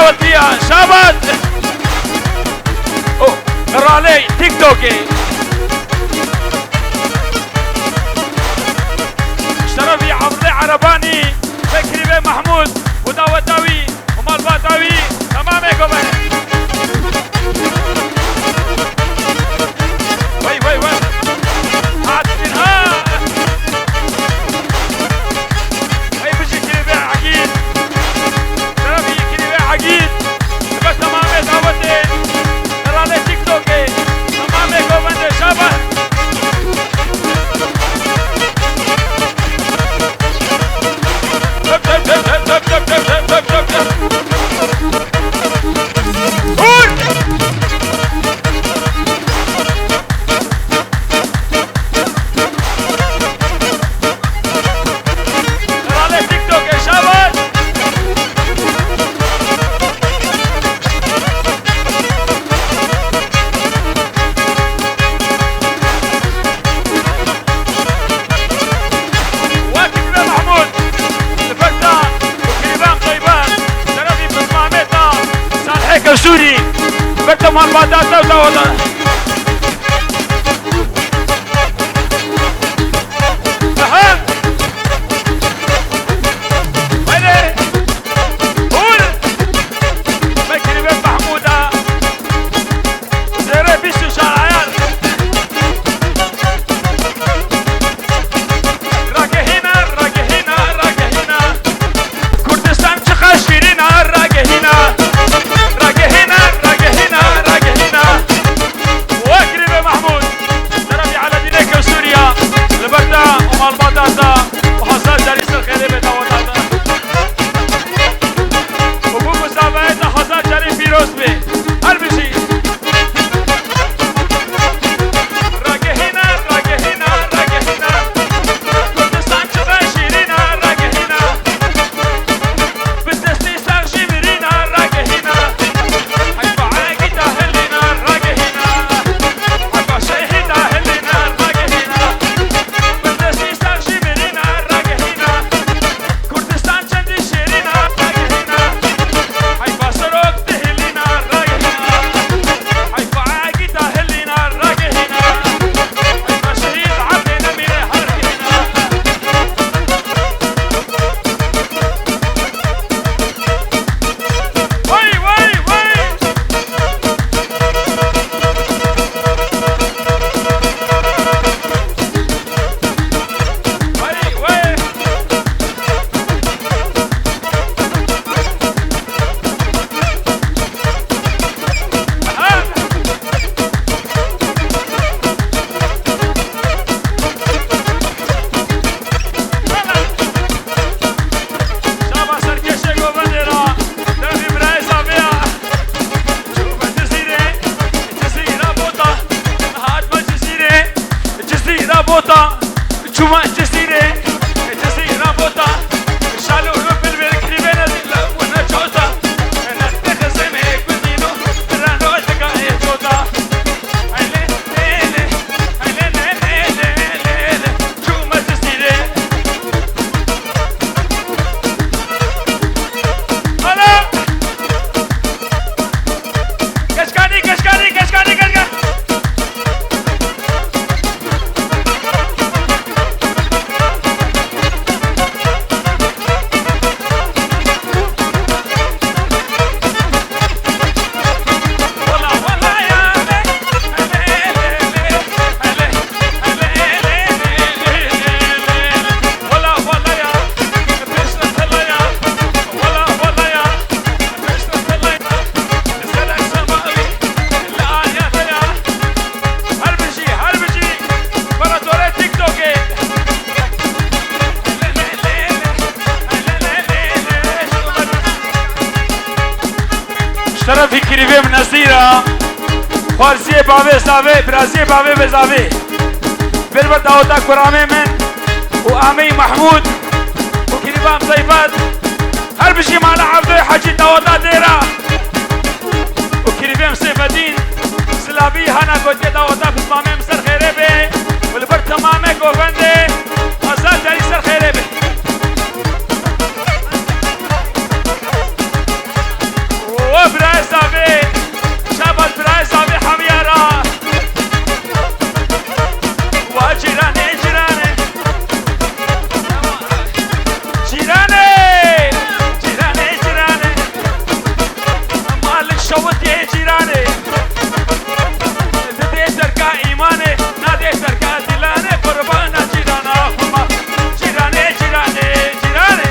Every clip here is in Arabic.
داوتيا شابت رالي تيك توكي شرفي عبدالله عرباني فكري بيه محمود وداوتاوي ومالباتاوي تمام يا جماعه وي وي وي عادتين هاي بجي كري بيه عقيد شرفي كري بيه عقيد بس تمام يا داوتي رالي تيك توكي تمام يا جماعه شابه سوري بكتب مال بعدات دولة والله أها ويلي قول بكري بن محمودة زيري بيشو شارعيان راقي هنا راقي هنا راقي هنا كردستان شخاش فيرينا راقي هنا البطاطا وحصاد جريس الخيري بتاوتاتا وبو مسابقة حصاد جري فيروز بي هربشي راقي هنا راقي هنا راقي هنا كردستان شغا شيرينا راقي هنا بستسلي ساغشي مرينا راقي هنا حيفا عاقي تاهلنا راقي هنا حيفا شيحي تاهلنا راقي هنا بوطا جمعة جزيرة جزيرة بوطا شالو رب البركري بين الدلة ونجوطة نتخزم هيك بدينو رانو تقاية جوطة هيلي هيلي هيلي هيلي هيلي جمعة جزيرة هلا كشكاني كشكاني كشكاني كشكاني شرفی کریوه من نزیرا فارسی باوی زاوی برازی باوی بزاوی بربر داوتا کرامه من و آمی محمود و کریوه مصیفات هر بشی مالا عبدوی حاجی داوتا دیرا و کریوه مصیفتین سلابی هانا گوتی داوتا بسمامه مصر خیره بی والبر تمامه گوفنده آزاد جاری سر خیره بی شوت يا جيراني ددي تركا إيماني نادي تركا دلاني قربانا جيرانا خما جيراني جيراني جيراني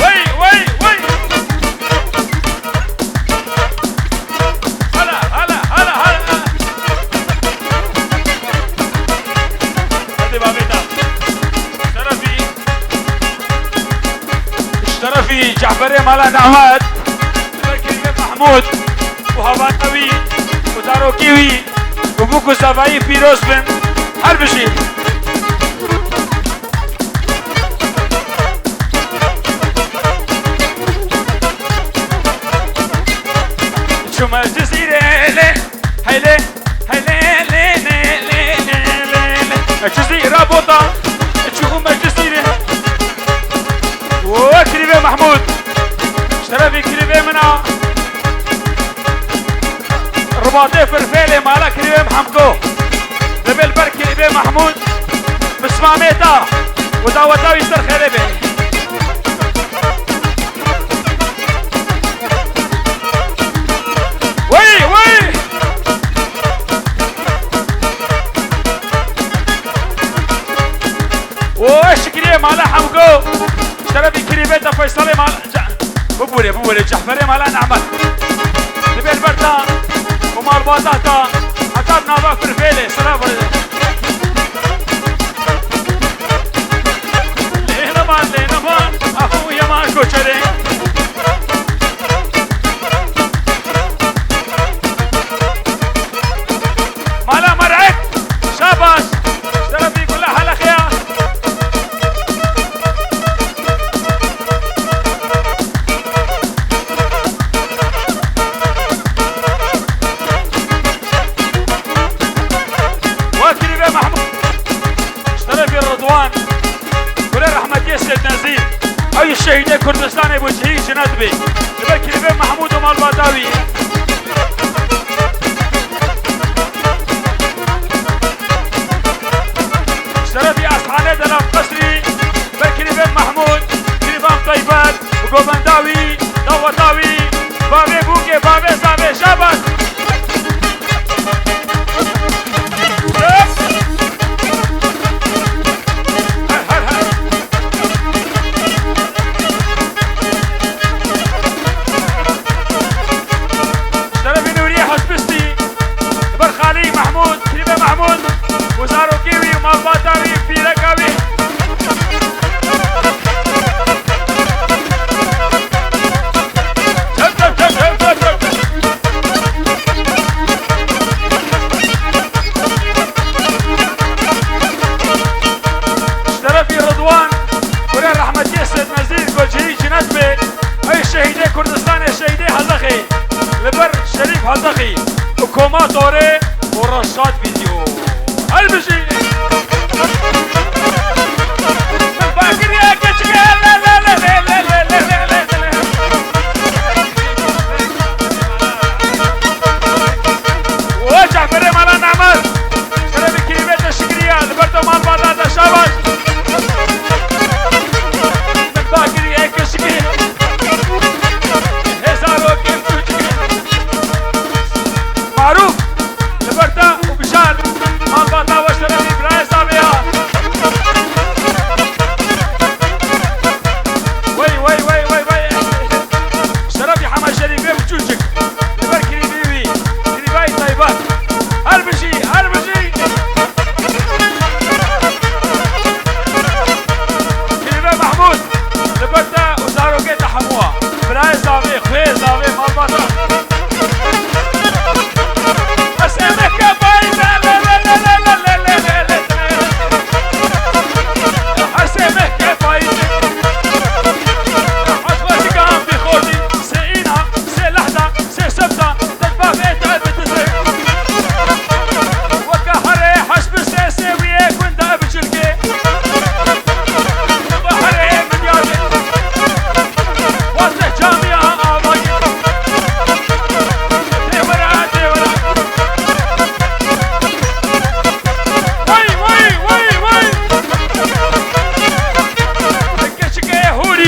وي وي وي هلا هلا هلا هلا هذي بابيتا شرفي جعفري مالا نعمات كريم محمود وهبانوي وداروكيوي وبوكو سافاي فيروز بن هربشي شو ما الجزيرة هيلي هيلي هيلي الجزيرة بوطة تشوفوا ما الجزيرة وكريم محمود شرفي كريم منا رباطي فرفيلي مالا كريم حمكو دبل بر كريم محمود بسماميتا وداوتا يستر خيربي وي وي وش كريم مالا حمكو شرفي كريميتا فيصلي مال ببولي جحفري مال نعمل دبيل برتا ومال باطاتا حتى بنابا فرفيلي سلام لينا مان أخو يمان كوشري مالا مرعك شاباش شرفي كلها حلا خيار أي الشهيد كردستان أبو جهيد جندبي لبكي لبين محمود ومال باداوي شرفي أصحاني دلاب قصري بكي لبين محمود كريبان طيبات وقوبنداوي دوطاوي بابي بوكي بابي زابي شابك محمود وزارو كيوي ومال باتاوي في ركاوي شرفي رضوان كوري رحمة يسد نزيل كوجهي جندبي اي شهيدي كردستان شهيدي هزخي لبر شريف هزخي وكوما طوري ورشاد فيديو هالبشي فاكر يا كشكي لا لا لا لا لا لا لا لا وجعفري مالا نعمل شرفي كلمات الشكرية لبرتو مال باداتا شاباش فاكر يا كشكي هزارو كيف توجي معروف لبرتا وبشار مال باتا وشرفي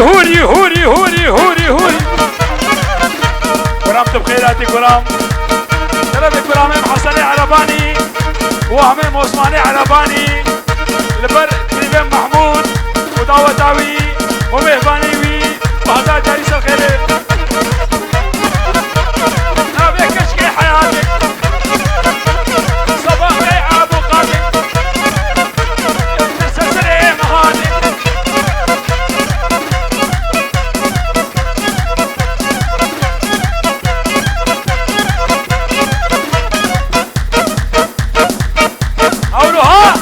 هوري هوري هوري هوري هوري هوري قرام بخيراتي قرام شرف قرامي حسني عرباني وهمي عثماني عرباني لبر كريم محمود ودعوتاوي ومهباني وي وهذا جالس الخير نابي كشكي حياتك صباحي ابو قاتل تسلسلي مهاتك قولوها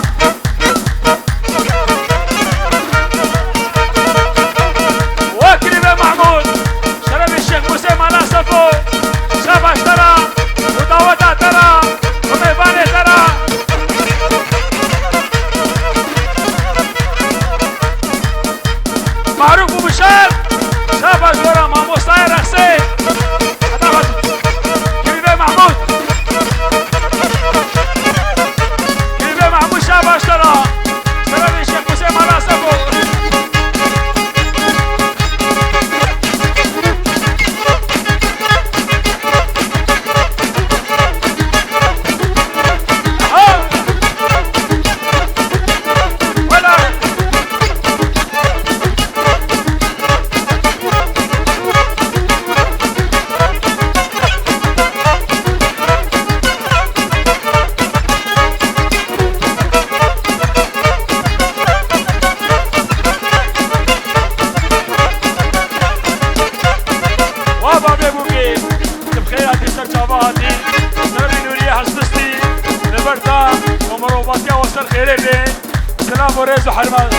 وريز وحرمان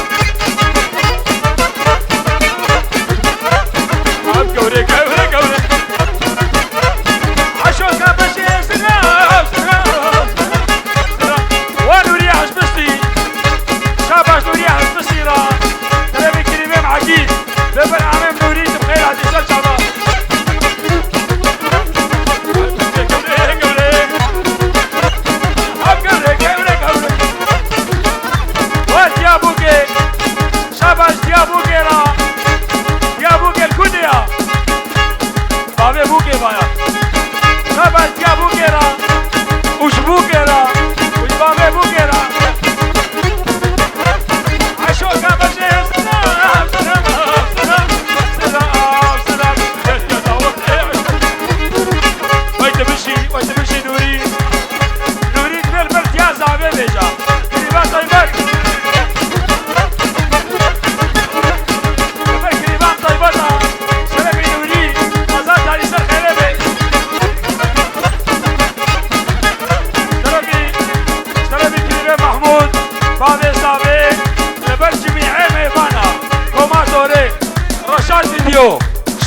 عاد قوري قوري قوري عشو كابشي سلام سلام ونوري حسبستي شاباش نوري حسبستي را ترى كريم عجيب ببر عمام نوري بخير عاد يسال شباب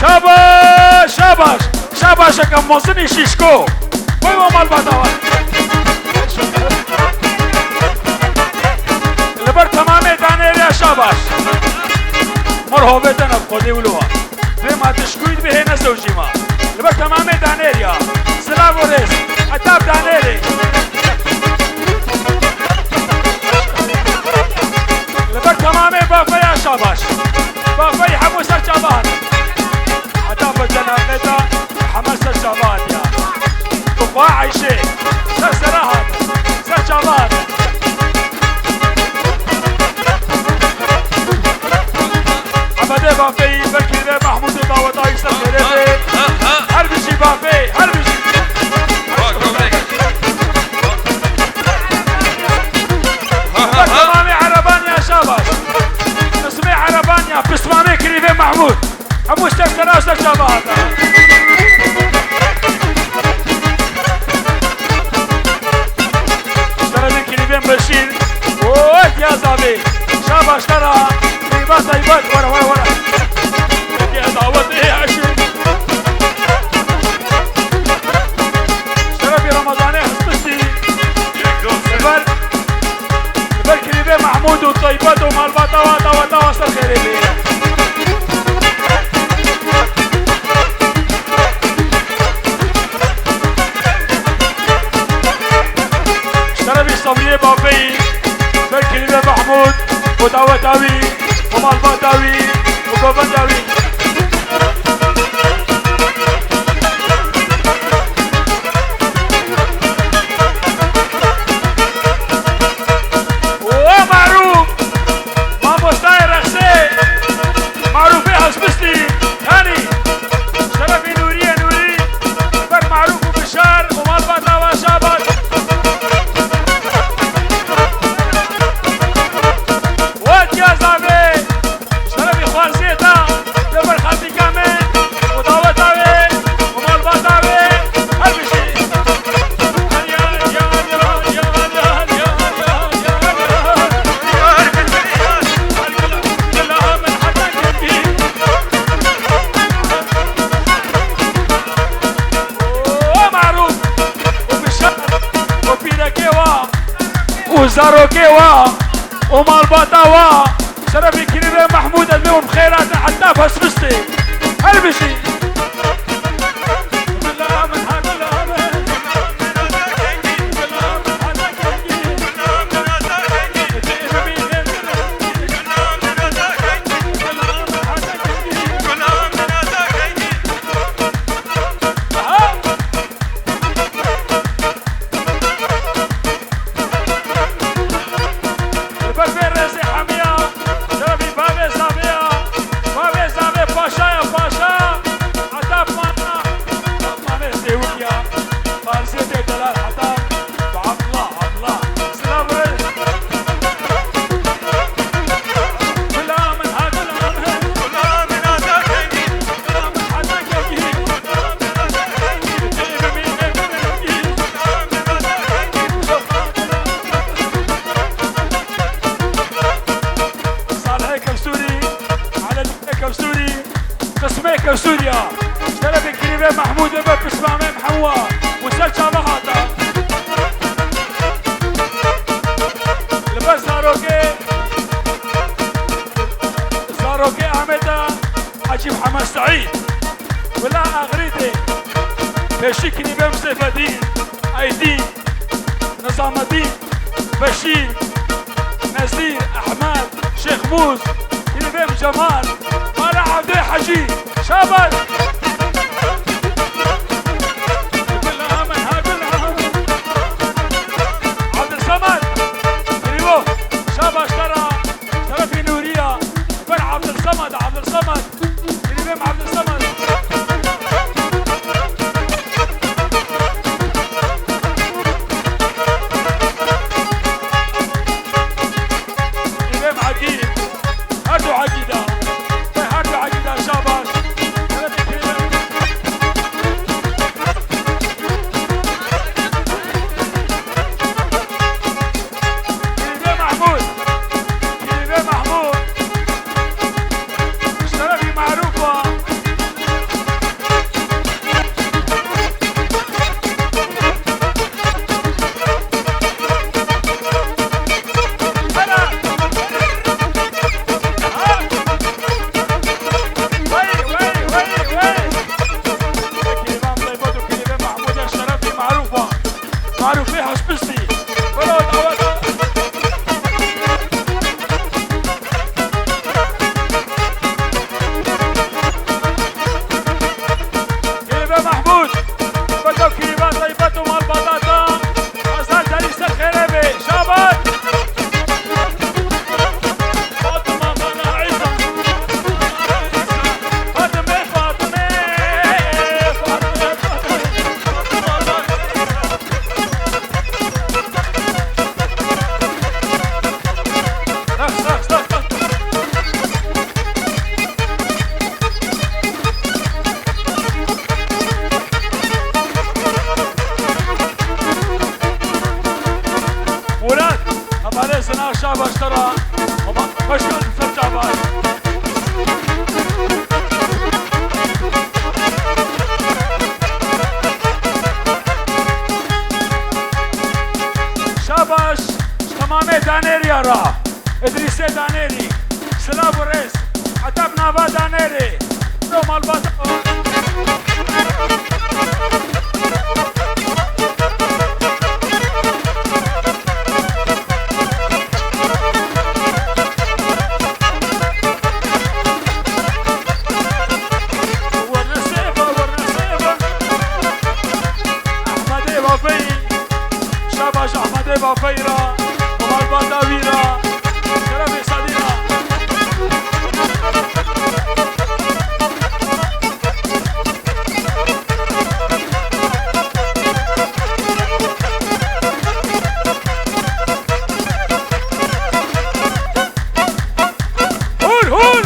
شاباش شاباش شاباش كم موزني شيشكو وين مال بدوات لبر تمام دانير يا شاباش مرحبا تنب خدي ولوا زي ما تشكويد به نسوجي ما لبر تمام دانير يا سلام وريس اتاب دانيري لبر تمام بافا يا شاباش بافا يحمو سر شابان عتاب جنابتا حماس الشباب يا طباع عيشي سر سراهات سر شباب عبدي بافي بكيري محمود داوطا يسر خيري هربشي بافي هربشي تمامي عربان يا شاباش اسمي عربان يا بسمامي كريفي محمود أبو استكتر أستك شباب اشترى من كليبين بشير ووات يا زابي شابا اشترى طيبات طيبات ورا ورا ورا يا دعوت ايه عشر اشترى في رمضان حسبتي بر كليبين محمود وطيبات ومالبات واتا وصل خيري بيه صبري بافي بالكلمة محمود ودعوتاوي ومالباتاوي وبابنداوي زاروكي ومالباطا شرفي كريمة محمود المهم خيرات حتى فسفستي هلبشي سوريا شرف الكريمة محمود باب اسماعيل محوا وسلشة بحاطة لبس زاروكي أحمد عجيب حمد سعيد ولا أغريدي بشي كريمة مصيف الدين أيدين نظام الدين بشير نزير أحمد شيخ موز كريمة جمال مالا عبد الحجي شابل عبد الصمد كريمو شابل شرفي نورية بن عبد الصمد كريمة عبد الصمد كريمة عقيد هردو عقيدة شابل معروف فيها شبستي كريمة محمود بدو كريمة طيبته مال بطاطا غزال دليس الخريبي شابات فاطمة بنا عيسى فاطمة ولاد أبالي سنة شاب اشترى مشكل سبجابات شاباش تمامي دانيري يرى إدريسي دانيري سلاب وريس عتاب نابا دانيري روم البطل أحمد بافيرا ومال داويرا شرفي صديقة هول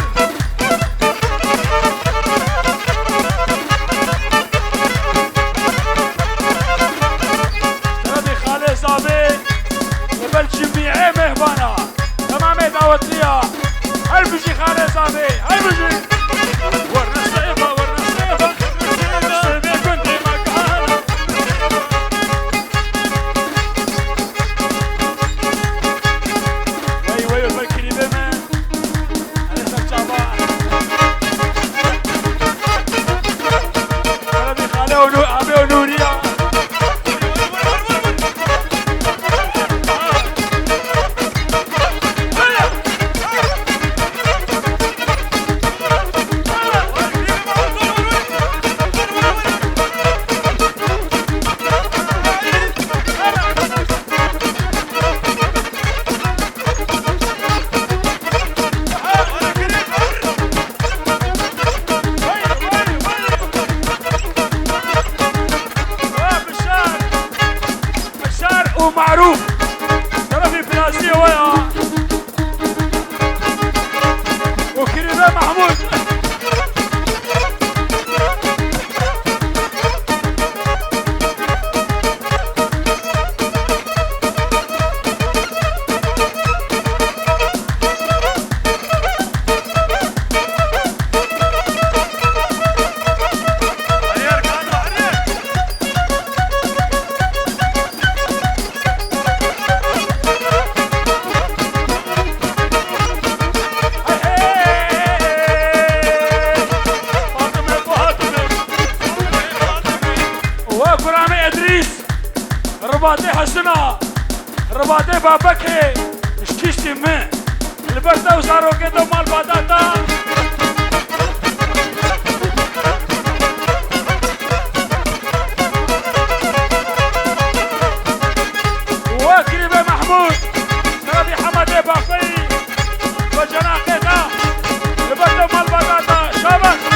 شرفي خالي صابي جميع مهبانا تمام دعوت ليها هل بيجي خالي صافي هل بيجي ورنا الصيفة الصيفة كنت مكانة. رباطي حسنا رباطي بابك اشكيشتي من البرده وصاروا كده مال بطاطا وكريمه محمود نبي حمد بافي وجناح كده البرده مال بطاطا شابك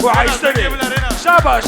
وعايشتري شاباش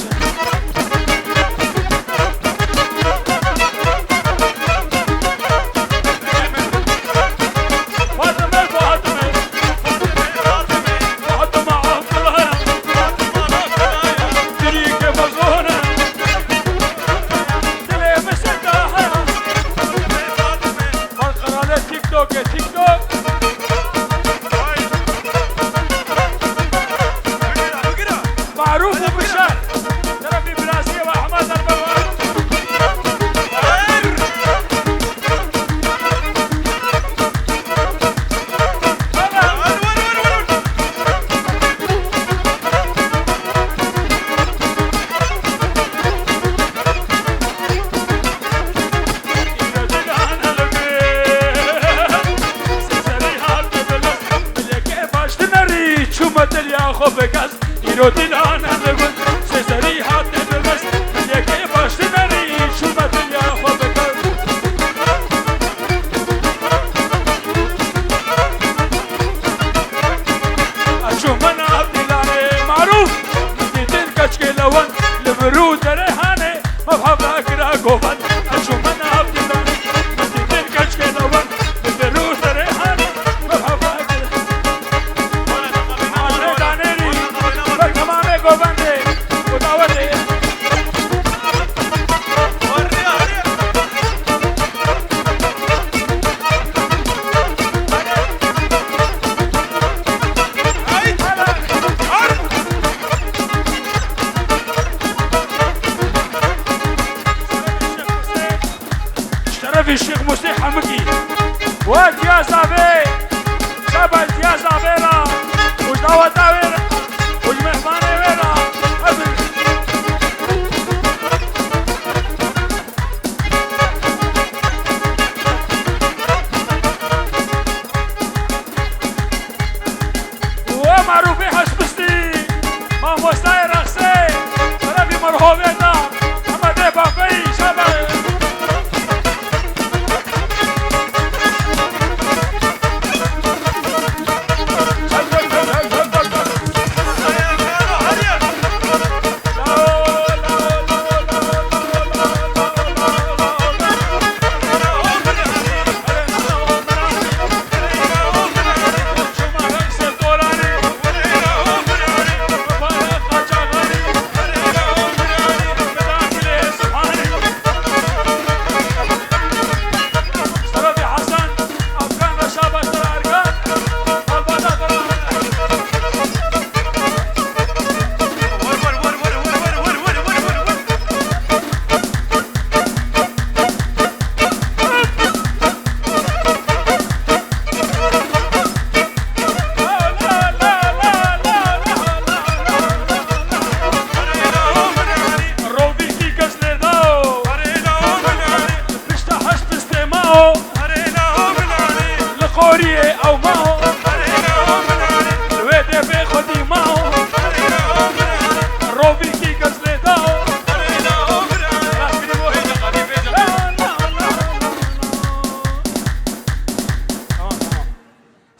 الشيخ مسيح حمقي ويا صافي شباب يا صافينا وش دعوة وينا وش مهماني وينا ومعروفي حسبستي ما مستاي رخصي ربي مرهوبينا حمد بافي شباب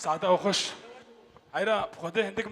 ساعتها وخش هيدا بخده هندك